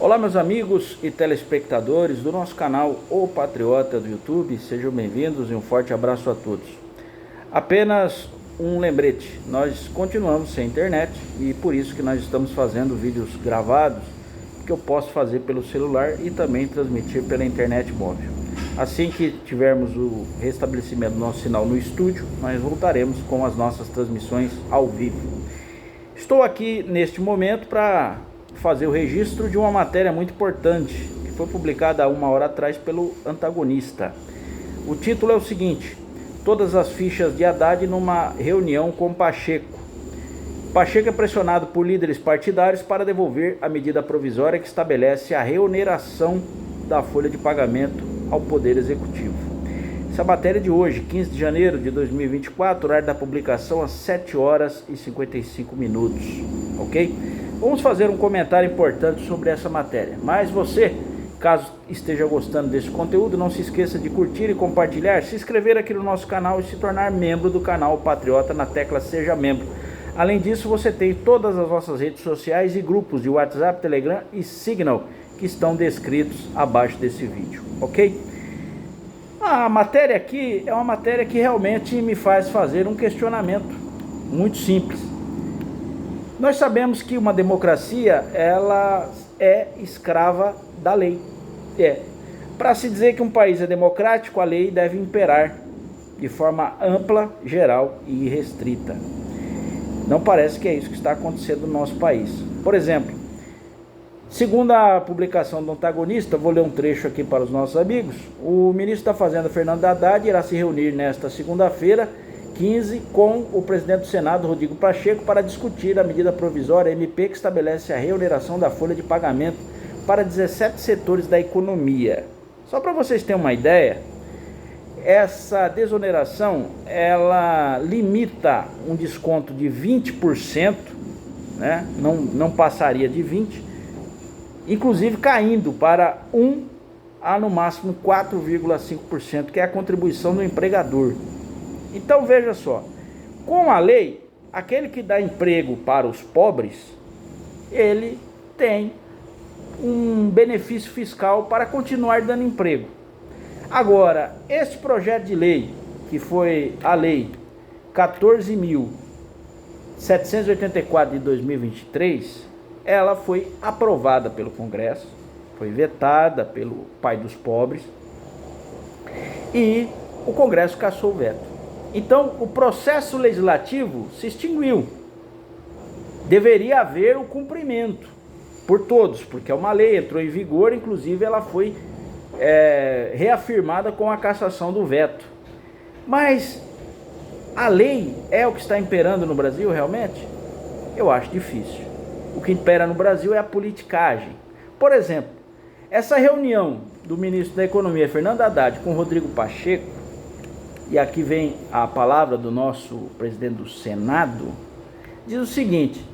Olá, meus amigos e telespectadores do nosso canal O Patriota do YouTube, sejam bem-vindos e um forte abraço a todos. Apenas um lembrete, nós continuamos sem internet e por isso que nós estamos fazendo vídeos gravados que eu posso fazer pelo celular e também transmitir pela internet móvel. Assim que tivermos o restabelecimento do nosso sinal no estúdio, nós voltaremos com as nossas transmissões ao vivo. Estou aqui neste momento para fazer o registro de uma matéria muito importante que foi publicada há uma hora atrás pelo Antagonista. O título é o seguinte: todas as fichas de Haddad numa reunião com Pacheco. Pacheco é pressionado por líderes partidários para devolver a medida provisória que estabelece a reoneração da folha de pagamento ao Poder Executivo. Essa matéria é de hoje, 15 de janeiro de 2024, horário da publicação às 7 horas e 55 minutos, ok? Vamos fazer um comentário importante sobre essa matéria, mas você, caso esteja gostando desse conteúdo, não se esqueça de curtir e compartilhar, se inscrever aqui no nosso canal e se tornar membro do canal Patriota na tecla Seja Membro. Além disso, você tem todas as nossas redes sociais e grupos de WhatsApp, Telegram e Signal que estão descritos abaixo desse vídeo, ok? A matéria aqui é uma matéria que realmente me faz fazer um questionamento muito simples. Nós sabemos que uma democracia, ela é escrava da lei. Para se dizer que um país é democrático, a lei deve imperar de forma ampla, geral e irrestrita. Não parece que é isso que está acontecendo no nosso país. Por exemplo, segundo a publicação do Antagonista, vou ler um trecho aqui para os nossos amigos, o ministro da Fazenda, Fernando Haddad, irá se reunir nesta segunda-feira, 15, com o presidente do Senado, Rodrigo Pacheco, para discutir a medida provisória MP que estabelece a reoneração da folha de pagamento para 17 setores da economia. Só para vocês terem uma ideia, essa desoneração, ela limita um desconto de 20%, né? não passaria de 20%, inclusive caindo para 1% a no máximo 4,5%, que é a contribuição do empregador. Então veja só, com a lei, aquele que dá emprego para os pobres, ele tem um benefício fiscal para continuar dando emprego. Agora, este projeto de lei, que foi a lei 14.784 de 2023, ela foi aprovada pelo Congresso, foi vetada pelo pai dos pobres e o Congresso cassou o veto. Então, o processo legislativo se extinguiu. Deveria haver o cumprimento por todos, porque é uma lei, entrou em vigor, inclusive ela foi reafirmada com a cassação do veto. Mas a lei é o que está imperando no Brasil realmente? Eu acho difícil. O que impera no Brasil é a politicagem. Por exemplo, essa reunião do ministro da Economia, Fernando Haddad, com Rodrigo Pacheco, e aqui vem a palavra do nosso presidente do Senado, diz o seguinte,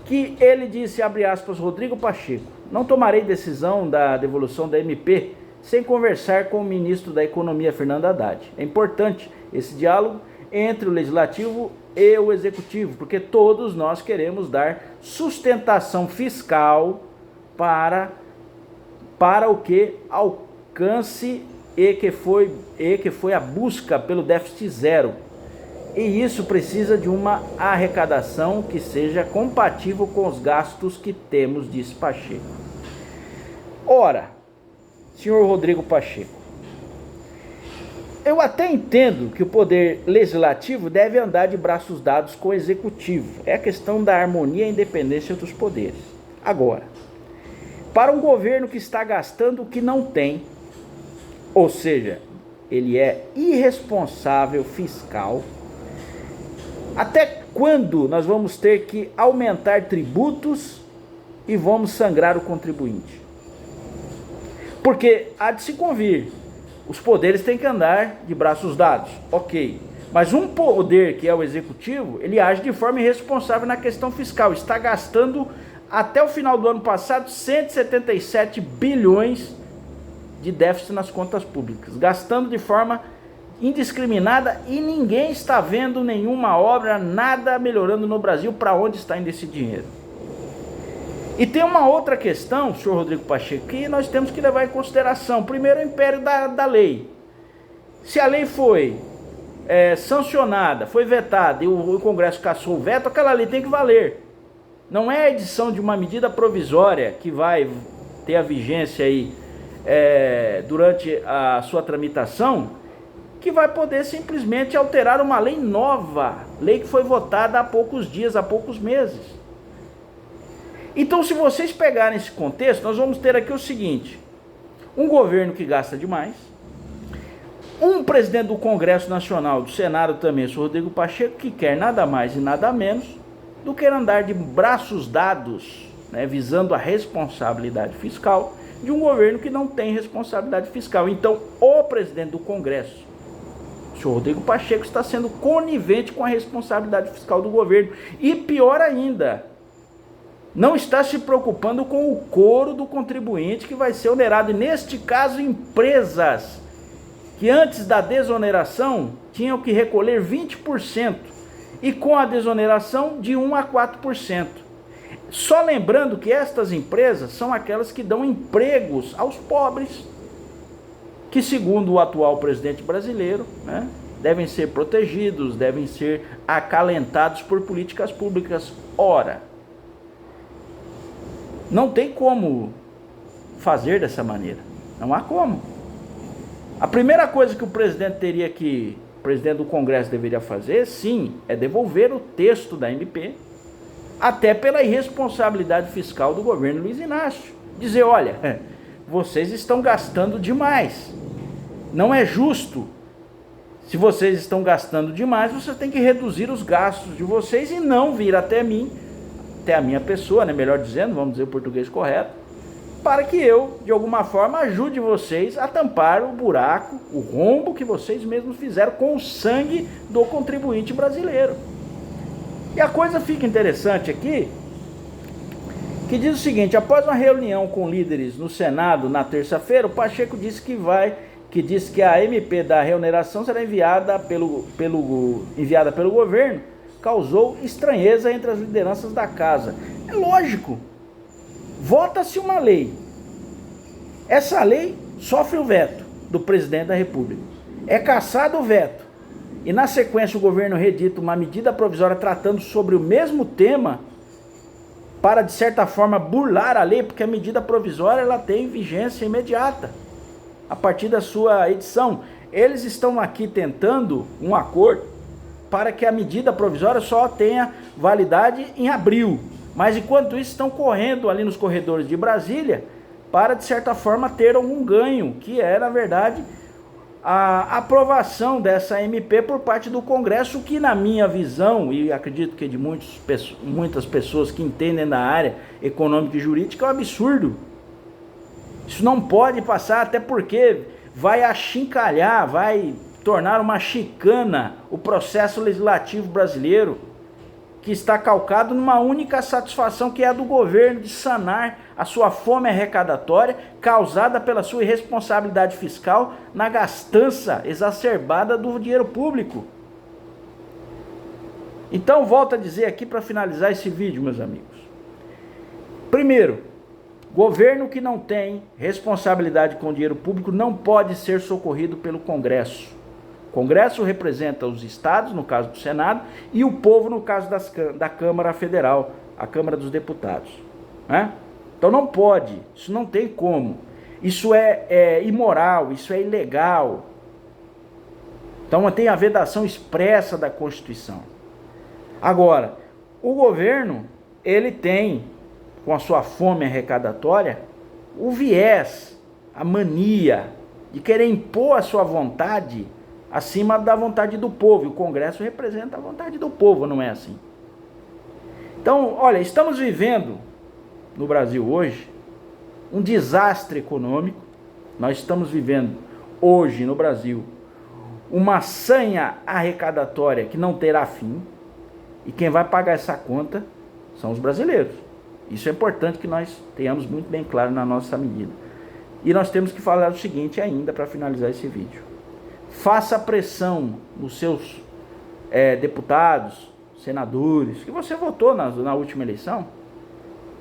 que ele disse, abre aspas, Rodrigo Pacheco, não tomarei decisão da devolução da MP sem conversar com o ministro da Economia, Fernando Haddad. É importante esse diálogo entre o Legislativo e o Executivo, porque todos nós queremos dar sustentação fiscal para o que alcance e que foi a busca pelo déficit zero. E isso precisa de uma arrecadação que seja compatível com os gastos que temos, disse Pacheco. Ora, senhor Rodrigo Pacheco, eu até entendo que o poder legislativo deve andar de braços dados com o executivo. É a questão da harmonia e independência dos poderes. Agora, para um governo que está gastando o que não tem, ou seja, ele é irresponsável fiscal, até quando nós vamos ter que aumentar tributos e vamos sangrar o contribuinte? Porque há de se convir, os poderes têm que andar de braços dados, ok. Mas um poder, que é o executivo, ele age de forma irresponsável na questão fiscal. Está gastando, até o final do ano passado, 177 bilhões de déficit nas contas públicas. Gastando de forma indiscriminada e ninguém está vendo nenhuma obra, nada melhorando no Brasil. Para onde está indo esse dinheiro? E tem uma outra questão, senhor Rodrigo Pacheco, que nós temos que levar em consideração. Primeiro, o império da lei. Se a lei foi sancionada, foi vetada e o Congresso cassou o veto, aquela lei tem que valer. Não é a edição de uma medida provisória que vai ter a vigência aí durante a sua tramitação, que vai poder simplesmente alterar uma lei nova, lei que foi votada há poucos dias, há poucos meses. Então, se vocês pegarem esse contexto, nós vamos ter aqui o seguinte: um governo que gasta demais, um presidente do Congresso Nacional, do Senado também, o senhor Rodrigo Pacheco, que quer nada mais e nada menos do que andar de braços dados, né, visando a responsabilidade fiscal de um governo que não tem responsabilidade fiscal. Então, o presidente do Congresso, o senhor Rodrigo Pacheco, está sendo conivente com a responsabilidade fiscal do governo. E pior ainda, não está se preocupando com o coro do contribuinte que vai ser onerado. E neste caso, empresas que antes da desoneração tinham que recolher 20%, e com a desoneração de 1 a 4%. Só lembrando que estas empresas são aquelas que dão empregos aos pobres, que segundo o atual presidente brasileiro, né, devem ser protegidos, devem ser acalentados por políticas públicas. Ora, não tem como fazer dessa maneira, não há como. A primeira coisa que o presidente do Congresso deveria fazer, sim, é devolver o texto da MP, até pela irresponsabilidade fiscal do governo Luiz Inácio. Dizer, olha, vocês estão gastando demais, não é justo. Se vocês estão gastando demais, vocês têm que reduzir os gastos de vocês e não vir até mim, até a minha pessoa, né, melhor dizendo, vamos dizer o português correto, para que eu, de alguma forma, ajude vocês a tampar o buraco, o rombo que vocês mesmos fizeram com o sangue do contribuinte brasileiro. E a coisa fica interessante aqui, que diz o seguinte: após uma reunião com líderes no Senado na terça-feira, o Pacheco disse que a MP da reoneração será enviada pelo governo, causou estranheza entre as lideranças da casa. É lógico. Vota-se uma lei. Essa lei sofre o veto do presidente da República. É cassado o veto. E na sequência o governo redita uma medida provisória tratando sobre o mesmo tema para, de certa forma, burlar a lei, porque a medida provisória ela tem vigência imediata a partir da sua edição. Eles estão aqui tentando um acordo para que a medida provisória só tenha validade em abril. Mas enquanto isso estão correndo ali nos corredores de Brasília para, de certa forma, ter algum ganho, que é, na verdade, a aprovação dessa MP por parte do Congresso, que na minha visão, e acredito que de muitas pessoas que entendem da área econômica e jurídica, é um absurdo. Isso não pode passar, até porque vai achincalhar, vai tornar uma chicana o processo legislativo brasileiro, que está calcado numa única satisfação, que é a do governo de sanar a sua fome arrecadatória causada pela sua irresponsabilidade fiscal na gastança exacerbada do dinheiro público. Então, volto a dizer aqui para finalizar esse vídeo, meus amigos. Primeiro, governo que não tem responsabilidade com o dinheiro público não pode ser socorrido pelo Congresso. O Congresso representa os estados, no caso do Senado, e o povo, no caso da Câmara Federal, a Câmara dos Deputados, né? Então não pode, isso não tem como. Isso é imoral, isso é ilegal. Então tem a vedação expressa da Constituição. Agora, o governo, ele tem, com a sua fome arrecadatória, o viés, a mania de querer impor a sua vontade acima da vontade do povo. E o Congresso representa a vontade do povo, não é assim? Então, olha, estamos vivendo no Brasil hoje um desastre econômico. Nós estamos vivendo hoje no Brasil uma sanha arrecadatória que não terá fim. E quem vai pagar essa conta são os brasileiros. Isso é importante que nós tenhamos muito bem claro na nossa medida. E nós temos que falar o seguinte ainda para finalizar esse vídeo. Faça pressão nos seus deputados, senadores, que você votou na última eleição,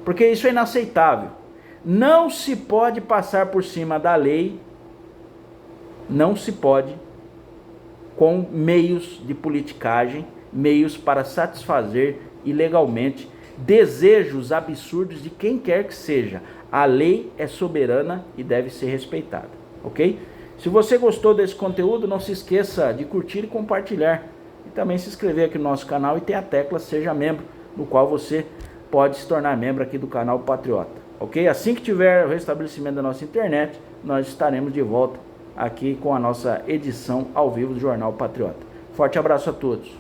porque isso é inaceitável. Não se pode passar por cima da lei, não se pode, com meios de politicagem, meios para satisfazer ilegalmente desejos absurdos de quem quer que seja. A lei é soberana e deve ser respeitada, ok? Se você gostou desse conteúdo, não se esqueça de curtir e compartilhar. E também se inscrever aqui no nosso canal e tem a tecla Seja Membro, no qual você pode se tornar membro aqui do canal Patriota, ok? Assim que tiver o restabelecimento da nossa internet, nós estaremos de volta aqui com a nossa edição ao vivo do Jornal Patriota. Forte abraço a todos.